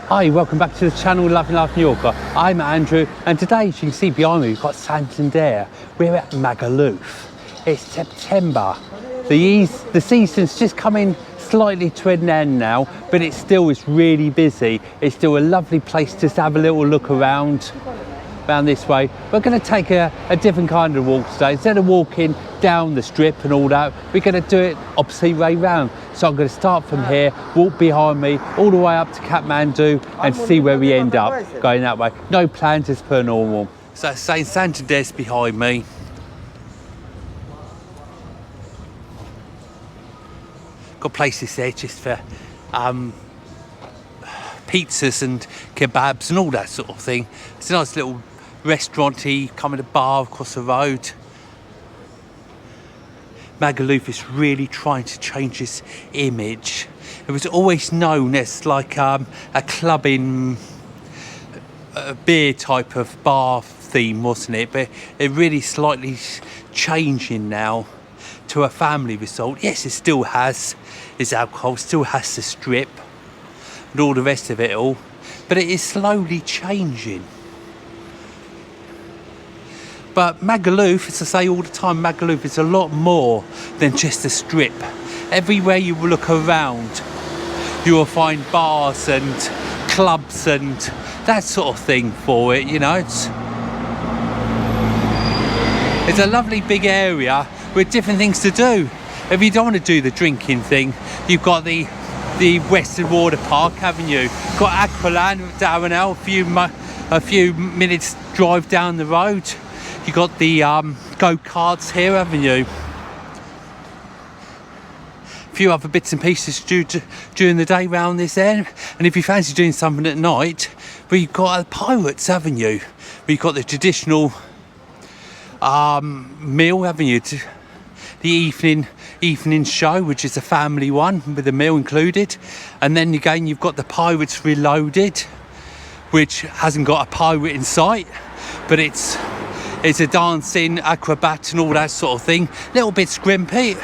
Hi, welcome back to the channel Loving Life Mallorca. I'm Andrew, and today, as you can see behind me, we've got Santander. We're at Magaluf. It's September. The season's just coming slightly to an end now, but it still is really busy. It's still a lovely place to have a little look around this way. We're going to take a different kind of walk today. Instead of walking down the strip and all that, we're going to do it opposite way round. So I'm going to start from here, walk behind me all the way up to Kathmandu and see where we end up going that way. No plans as per normal. So St. Santander's behind me. Got places there just for pizzas and kebabs and all that sort of thing. It's a nice little restaurant-y, come with a bar across the road. Magaluf is really trying to change its image. It was always known as like a clubbing, beer type of bar theme, wasn't it? But it really slightly changing now to a family resort. Yes, it still has its alcohol, still has the strip and all the rest of it all, but it is slowly changing. But Magaluf, as I say all the time, Magaluf is a lot more than just a strip. Everywhere you look around, you will find bars and clubs and that sort of thing for it, you know. It's a lovely big area with different things to do. If you don't want to do the drinking thing, you've got the Western Water Park, haven't you? Got Aqualand, Darrenelle, a few minutes drive down the road. You got the go-karts here, haven't you? A few other bits and pieces during the day round this end. And if you fancy doing something at night, well, you've got Pirates, haven't you? Well, you've got the traditional meal, haven't you? The evening show, which is a family one with a meal included. And then again, you've got the Pirates Reloaded, which hasn't got a pirate in sight, but it's a dancing acrobat and all that sort of thing. Little bit scrimpy,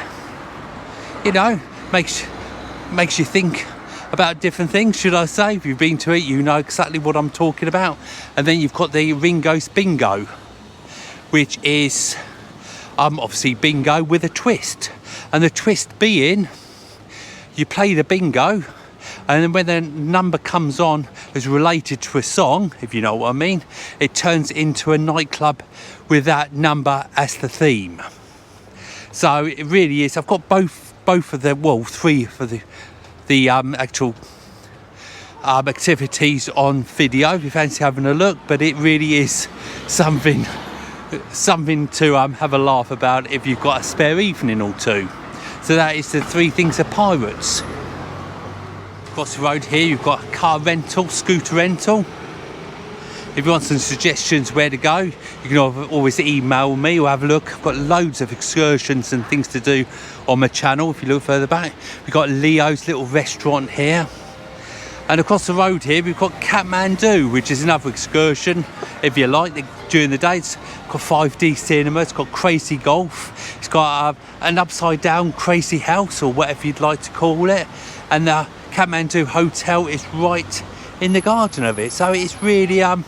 you know, makes you think about different things, should I say. If you've been to it, you know exactly what I'm talking about. And then you've got the Ringo's Bingo, which is obviously bingo with a twist. And the twist being, you play the bingo, and then when the number comes on as related to a song, if you know what I mean, it turns into a nightclub with that number as the theme. So it really is. I've got both of the, well, three for the actual activities on video if you fancy having a look. But it really is something to have a laugh about if you've got a spare evening or two. So that is the three things of Pirates. Across the road here, you've got car rental, scooter rental. If you want some suggestions where to go, you can always email me or have a look. I've got loads of excursions and things to do on my channel. If you look further back, we've got Leo's little restaurant here. And across the road here, we've got Kathmandu, which is another excursion, if you like, during the day. It's got 5D cinema, it's got crazy golf, it's got an upside down crazy house, or whatever you'd like to call it. And the Kathmandu hotel is right in the garden of it. So it's really a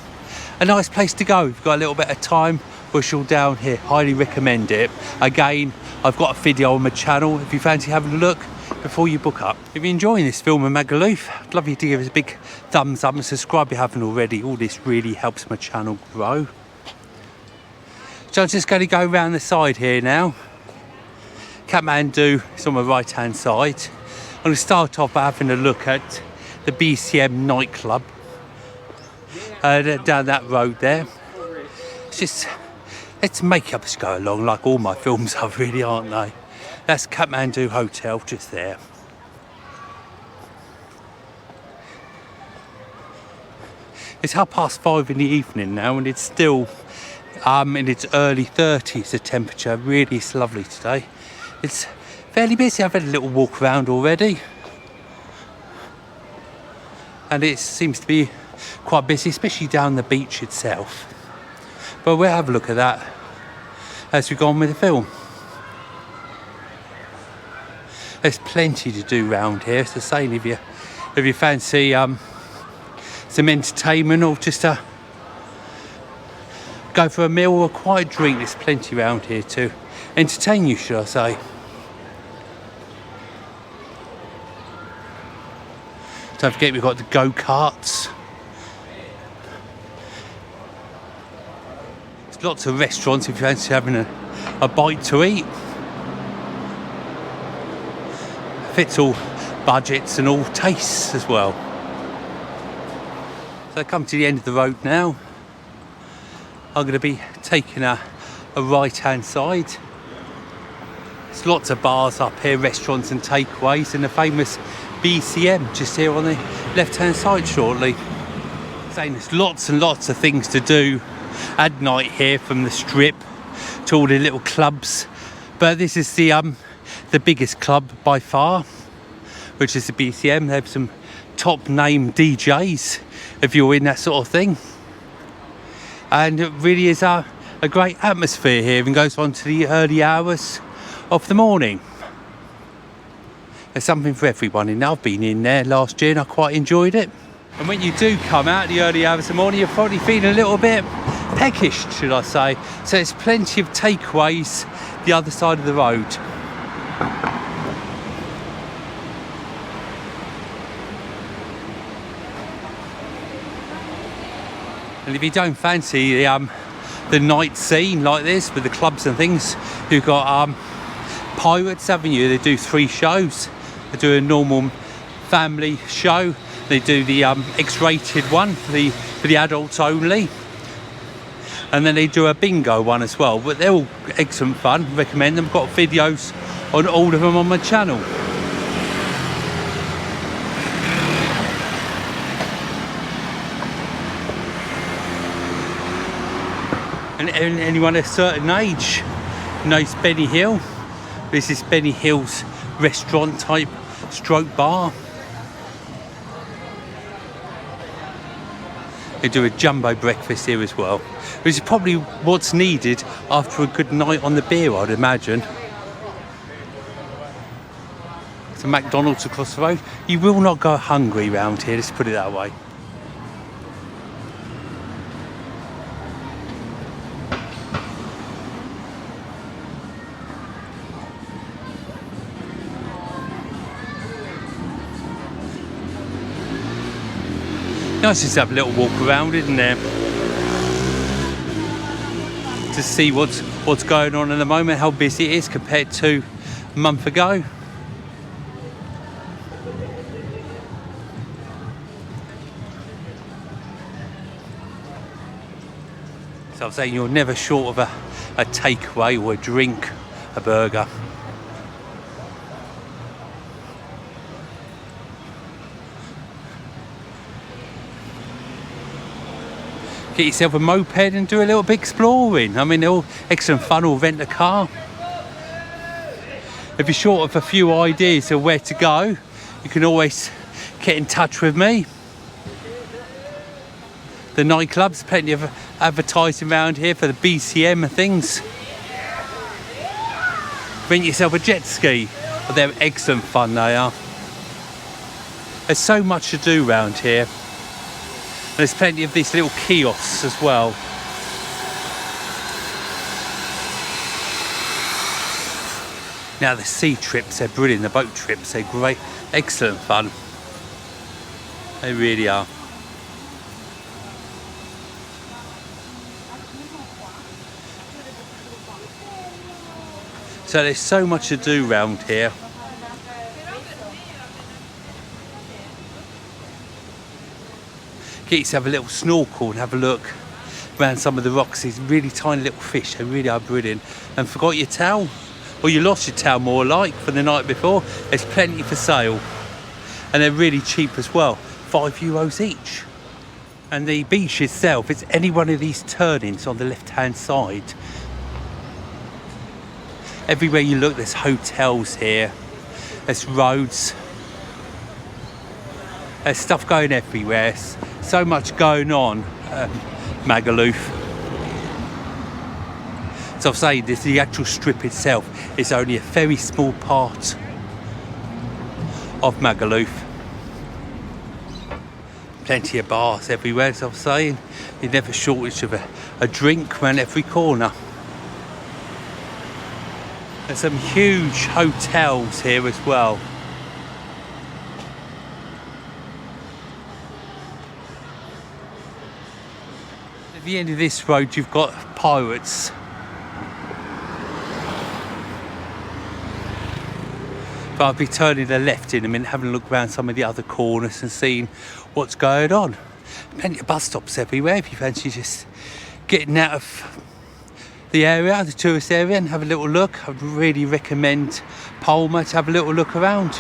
nice place to go. If you've got a little bit of time, bushel down here. Highly recommend it. Again, I've got a video on my channel if you fancy having a look before you book up. If you're enjoying this film of Magaluf, I'd love you to give us a big thumbs up and subscribe if you haven't already. All this really helps my channel grow. So I'm just going to go around the side here now. Kathmandu is on my right hand side. I'm going to start off by having a look at the BCM nightclub down that road there. It's make-up as go along, like all my films are really, aren't they? That's Kathmandu Hotel just there. It's 5:30 in the evening now, and it's still in its early 30s. The temperature really is lovely today. It's fairly busy. I've had a little walk around already, and it seems to be quite busy, especially down the beach itself. But we'll have a look at that as we go on with the film. There's plenty to do round here. It's the same if you fancy some entertainment, or just go for a meal or a quiet drink. There's plenty around here to entertain you, should I say. Don't forget we've got the go-karts. There's lots of restaurants if you fancy having a bite to eat. Fits all budgets and all tastes as well. So I come to the end of the road now. I'm going to be taking a right hand side. There's lots of bars up here, restaurants and takeaways, and the famous BCM just here on the left hand side shortly. Saying there's lots and lots of things to do at night here, from the strip to all the little clubs, but this is the biggest club by far, which is the BCM. They have some top name DJs if you're in that sort of thing, and it really is a great atmosphere here, and goes on to the early hours of the morning. There's something for everyone in there. I've been in there last year and I quite enjoyed it. And when you do come out the early hours of the morning, you're probably feeling a little bit peckish, should I say. So there's plenty of takeaways the other side of the road. And if you don't fancy the night scene like this with the clubs and things, you've got Pirates, haven't you? They do 3 shows. They do a normal family show. They do the X-rated one for the adults only, and then they do a bingo one as well. But they're all excellent fun. Recommend them. Got videos on all of them on my channel. And anyone at a certain age knows Benny Hill. This is Benny Hill's restaurant type stroke bar. They do a jumbo breakfast here as well, which is probably what's needed after a good night on the beer, I'd imagine. It's a McDonald's across the road. You will not go hungry round here, let's put it that way. Nice just to have a little walk around, isn't there? To see what's going on at the moment, how busy it is compared to a month ago. So I'm saying you're never short of a takeaway or a drink, a burger. Get yourself a moped and do a little bit exploring. I mean, they're all excellent fun, or rent a car. If you're short of a few ideas of where to go, you can always get in touch with me. The nightclubs, plenty of advertising around here for the BCM and things. Rent yourself a jet ski. Well, they're excellent fun, they are. There's so much to do around here. And there's plenty of these little kiosks as well. Now the sea trips, they're brilliant. The boat trips, they're great, excellent fun. They really are. So there's so much to do around here. Get yourself a little snorkel and have a look around some of the rocks. These really tiny little fish, they really are brilliant. And forgot your towel, or you lost your towel more like, from the night before. There's plenty for sale. And they're really cheap as well, €5 each. And the beach itself, it's any one of these turnings on the left-hand side. Everywhere you look, there's hotels here. There's roads. There's stuff going everywhere. So much going on at Magaluf. So I'm saying this, the actual strip itself is only a very small part of Magaluf. Plenty of bars everywhere, as I was saying. There's never shortage of a drink around every corner. There's some huge hotels here as well. At the end of this road you've got Pirates. But I'll be turning the left in a minute, having a look around some of the other corners and seeing what's going on. Plenty of bus stops everywhere if you fancy just getting out of the area, the tourist area, and have a little look. I'd really recommend Palma to have a little look around.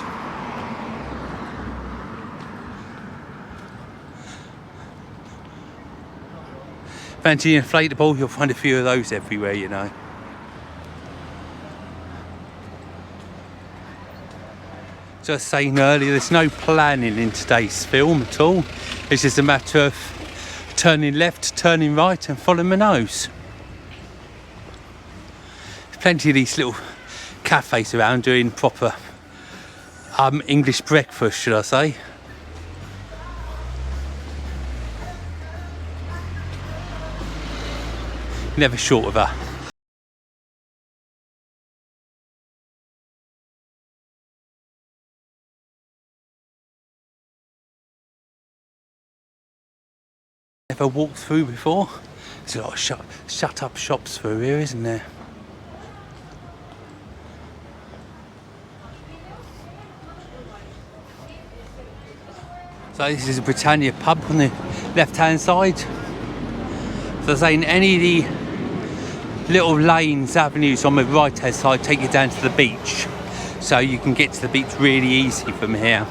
Fancy an inflatable, you'll find a few of those everywhere, you know. As I was saying earlier, there's no planning in today's film at all. It's just a matter of turning left, turning right and following my nose. There's plenty of these little cafes around doing proper English breakfast, should I say. Never short of a never walked through before. There's a lot of shut up shops through here, isn't there? So this is a Britannia pub on the left hand side. So saying any of the little lanes, avenues on the right hand side take you down to the beach. So you can get to the beach really easy from here.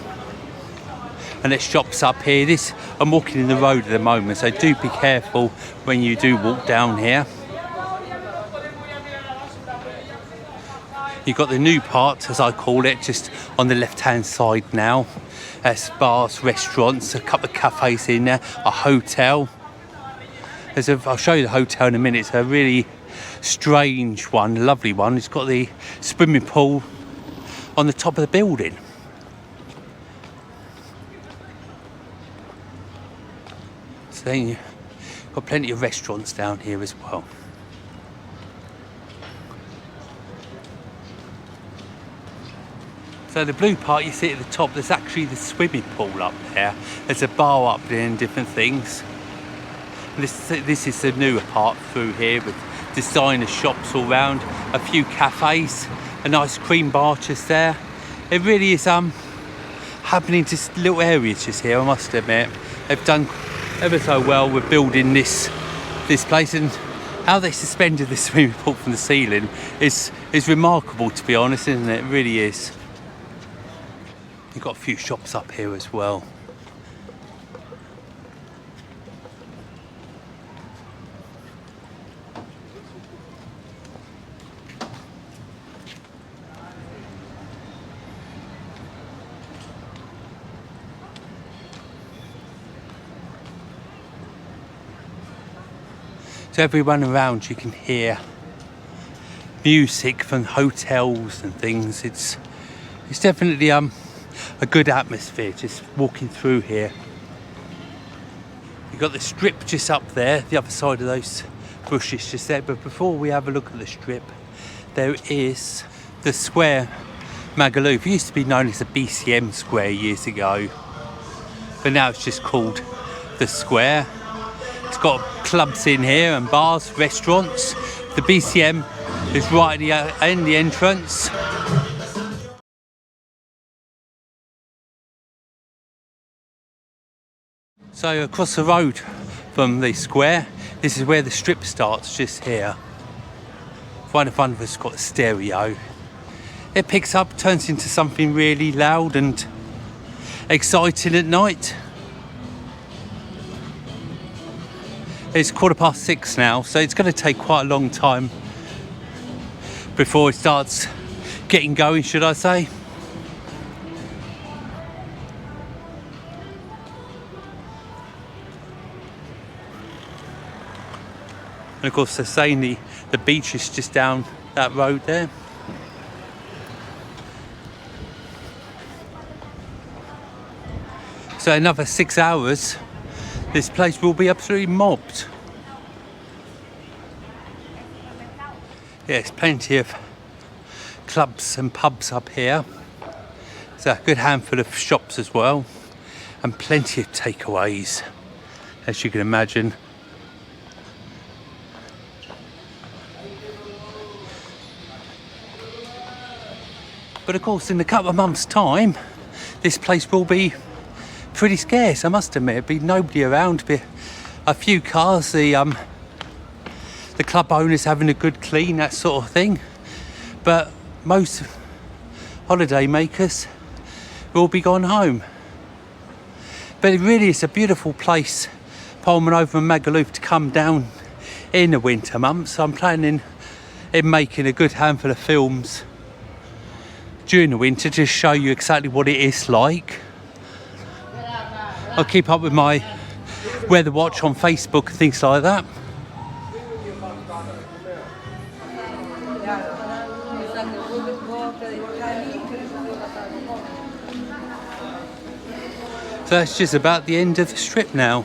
And there's shops up here. I'm walking in the road at the moment, so do be careful when you do walk down here. You've got the new part, as I call it, just on the left hand side now. Bars, restaurants, a couple of cafes in there, a hotel. I'll show you the hotel in a minute. It's a really strange one, lovely one. It's got the swimming pool on the top of the building. So then you've got plenty of restaurants down here as well. So the blue part you see at the top, there's actually the swimming pool up there. There's a bar up there and different things. This is the newer part through here with designer shops all round, a few cafes, an ice cream bar just there. It really is happening just little areas just here, I must admit. They've done ever so well with building this place, and how they suspended the swimming pool from the ceiling is remarkable, to be honest, isn't it? It really is. You've got a few shops up here as well. So everyone around you can hear music from hotels and things. It's definitely a good atmosphere just walking through here. You've got the strip just up there, the other side of those bushes just there. But before we have a look at the strip, there is the square Magaluf. It used to be known as the BCM Square years ago, but now it's just called the Square. It's got clubs in here and bars, restaurants. The BCM is right in the entrance. So across the road from the square, this is where the strip starts, just here. Right in front of us got a stereo. It picks up, turns into something really loud and exciting at night. It's 6:15 now, so it's going to take quite a long time before it starts getting going, should I say. And of course they're saying the beach is just down that road there. So another 6 hours, this place will be absolutely mobbed. Yes, plenty of clubs and pubs up here. There's a good handful of shops as well, and plenty of takeaways, as you can imagine. But of course, in a couple of months' time, this place will be pretty scarce, I must admit. There'll be nobody around, be a few cars, the club owners having a good clean, that sort of thing. But most holiday makers will be gone home. But it really is a beautiful place, Palmanova and Magaluf, to come down in the winter months. I'm planning in making a good handful of films during the winter to show you exactly what it is like. I'll keep up with my weather watch on Facebook and things like that. So that's just about the end of the strip now.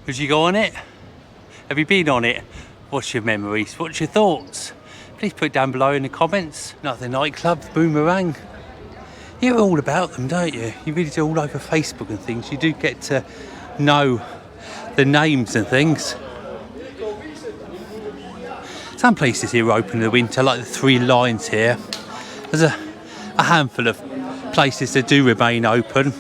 Would you go on it? Have you been on it? What's your memories? What's your thoughts? Please put it down below in the comments. Another nightclub, Boomerang. You hear all about them, don't you? You really do, all over Facebook and things. You do get to know the names and things. Some places here are open in the winter, like the Three Lions here. There's a handful of places that do remain open.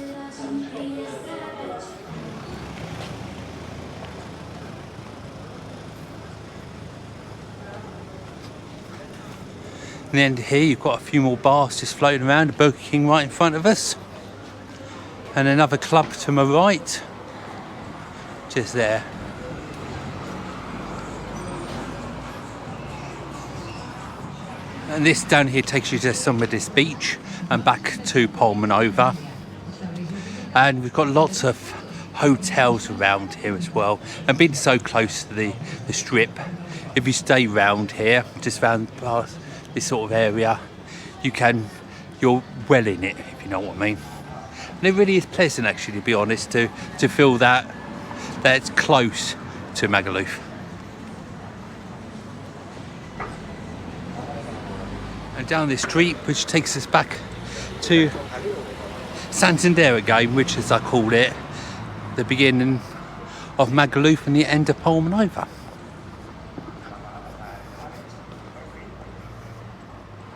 And then here you've got a few more bars just floating around, a Burger King right in front of us, and another club to my right, just there. And this down here takes you to Somebody's Beach and back to Palmanova. And we've got lots of hotels around here as well. And being so close to the strip, if you stay round here, just round past this sort of area, you're well in it, if you know what I mean. And it really is pleasant, actually, to be honest, to feel that it's close to Magaluf. And down this street, which takes us back to Santander again, which, as I call it, the beginning of Magaluf and the end of Palmanova.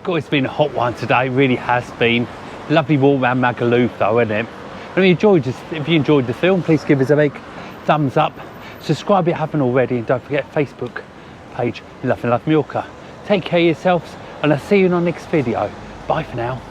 God, it's been a hot one today, it really has been. Lovely walk around Magaluf though, isn't it? If you enjoyed the film, please give us a big thumbs up. Subscribe if you haven't already, and don't forget Facebook page, Love and Love Mallorca. Take care of yourselves, and I'll see you in our next video. Bye for now.